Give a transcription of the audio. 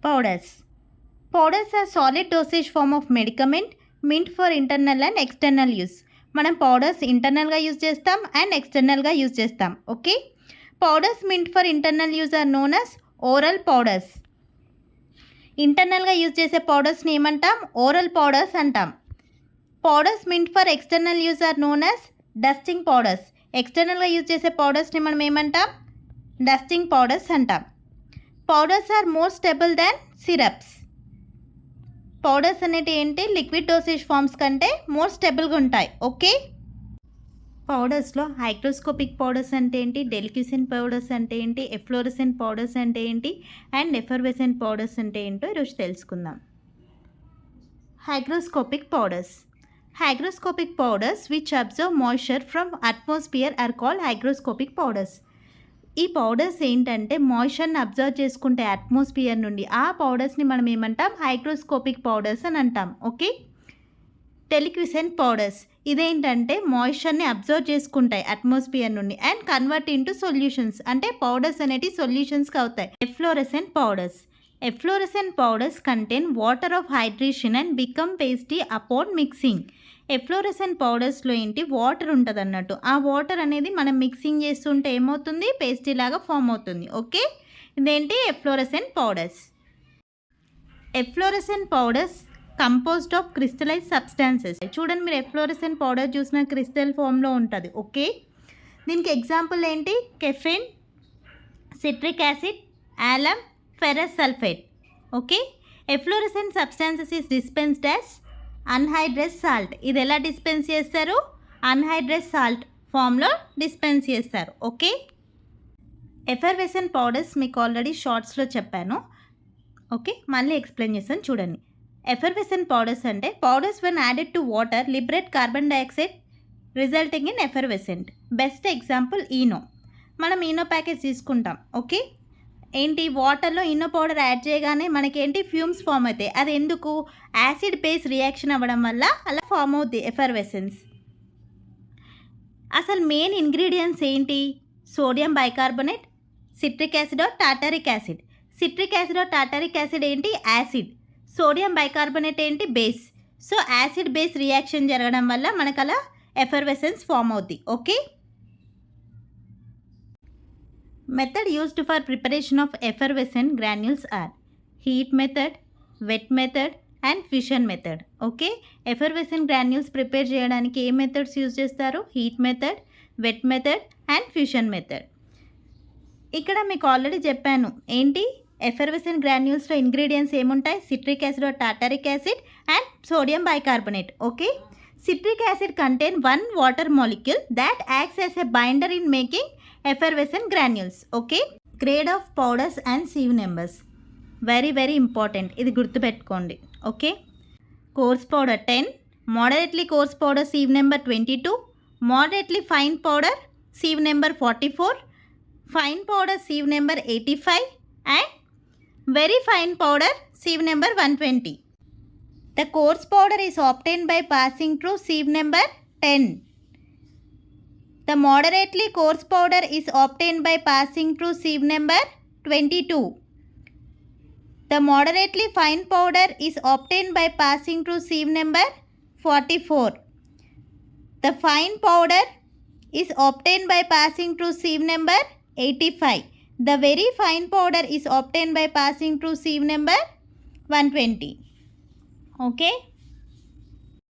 Powders. Powders are solid dosage form of medicament meant for internal and external use. మనం powders ఇంటర్నల్గా use చేస్తాం and ఎక్స్టర్నల్గా use చేస్తాం. Okay, powders meant for internal use are known as oral powders. ఇంటర్నల్గా use చేసే పౌడర్స్ని ఏమంటాం? Oral powders అంటాం. Powders meant for external use are known as dusting powders. ఎక్స్టర్నల్గా యూజ్ చేసే పౌడర్స్ని మనం ఏమంటాం? డస్టింగ్ పౌడర్స్ అంటాం. Powders are more stable than syrups. Powders అనేవి ఏంటి? లిక్విడ్ డోసేజ్ ఫామ్స్ కంటే మోర్ స్టేబుల్గా ఉంటాయి. ఓకే, పౌడర్స్లో హైగ్రోస్కోపిక్ పౌడర్స్ అంటే ఏంటి, డెలిక్యూసెంట్ పౌడర్స్ అంటే ఏంటి, ఎఫ్లోరసెంట్ పౌడర్స్ అంటే ఏంటి, అండ్ ఎఫర్వెసెంట్ పౌడర్స్ అంటే ఏంటో ఈరోజు తెలుసుకుందాం. Hygroscopic powders. Hygroscopic powders which absorb moisture from atmosphere are called hygroscopic powders. ఈ పౌడర్స్ ఏంటంటే మాయిశ్చర్ని అబ్జర్వ్ చేసుకుంటే అట్మాస్ఫియర్ నుండి, ఆ పౌడర్స్ని మనం ఏమంటాం? హైగ్రోస్కోపిక్ పౌడర్స్ అని అంటాం. ఓకే, డెలిక్యూసెంట్ పౌడర్స్ ఇదేంటంటే మాయిశ్చర్ని అబ్జర్వ్ చేసుకుంటాయి అట్మాస్ఫియర్ నుండి అండ్ కన్వర్ట్ ఇంటూ సొల్యూషన్స్, అంటే పౌడర్స్ అనేటివి సొల్యూషన్స్కి అవుతాయి. Efflorescent powders. Efflorescent powders contain water of hydration and become pasty upon mixing. Efflorescent పౌడర్స్లో ఏంటి? వాటర్ ఉంటుంది అన్నట్టు. ఆ వాటర్ అనేది మనం మిక్సింగ్ చేస్తుంటే ఏమవుతుంది? పేస్టీ లాగా ఫామ్ అవుతుంది. ఓకే, ఇదేంటి? Efflorescent powders. Efflorescent powders composed of crystallize substances. చూడండి, మీరు ఎఫ్లోరసెంట్ పౌడర్ చూసిన క్రిస్టల్ ఫామ్లో ఉంటుంది. ఓకే, దీనికి ఎగ్జాంపుల్ ఏంటి? Caffeine, citric acid, alum, ferrous sulphate. Okay, efflorescent substances is dispensed as anhydrous salt. ఇది ఎలా డిస్పెన్స్ చేస్తారు? అన్హైడ్రస్ సాల్ట్ ఫామ్లో డిస్పెన్స్ చేస్తారు. ఓకే, ఎఫర్వెసెంట్ పౌడర్స్ మీకు ఆల్రెడీ షార్ట్స్లో చెప్పాను. ఓకే, మళ్ళీ ఎక్స్ప్లెయిన్ చేస్తాను చూడండి. ఎఫర్వెసెంట్ పౌడర్స్ అంటే powders when added to water liberate carbon dioxide resulting in effervescent. Best example Eno. మనం ఈనో ప్యాకెట్ తీసుకుంటాం. ఓకే, ఏంటి? వాటర్లో ఈనో పౌడర్ యాడ్ చేయగానే మనకేంటి? ఫ్యూమ్స్ ఫామ్ అవుతాయి. అది ఎందుకు? యాసిడ్ బేస్ రియాక్షన్ అవ్వడం వల్ల అలా ఫామ్ అవుద్ది ఎఫర్వెసెన్స్. అసలు మెయిన్ ఇంగ్రీడియంట్స్ ఏంటి? Sodium bicarbonate, citric acid or tartaric acid. Citric acid or tartaric acid ఏంటి? యాసిడ్. సోడియం బైకార్బోనేట్ ఏంటి? Base. So acid base reaction జరగడం వల్ల మనకు అలా ఎఫర్వెసెన్స్ ఫామ్ అవుద్ది. Okay, method used for preparation of effervescent granules are heat method, wet method and fission method. Okay, effervescent granules prepare చేయడానికి ఏ methods use చేస్తారు? Heat method, wet method and fusion method. ఇక్కడ మీకు ఆల్రెడీ చెప్పాను ఏంటి? Effervescent గ్రాన్యూల్స్లో ingredients ఏముంటాయి? Citric acid or tartaric acid and sodium bicarbonate. Okay, citric acid contain one water molecule that acts as a binder in making effervescent granules. Okay, grade of powders and sieve numbers very very important, ఇది గుర్తుపెట్టుకోండి. Okay, coarse powder 10, moderately course powder sieve number 22, moderately fine powder sieve number 44, fine powder sieve number 85 and very fine powder sieve number 120. The course powder is obtained by passing through sieve number 10. The moderately coarse powder is obtained by passing through sieve number 22. The moderately fine powder is obtained by passing through sieve number 44. The fine powder is obtained by passing through sieve number 85. The very fine powder is obtained by passing through sieve number 120. Okay.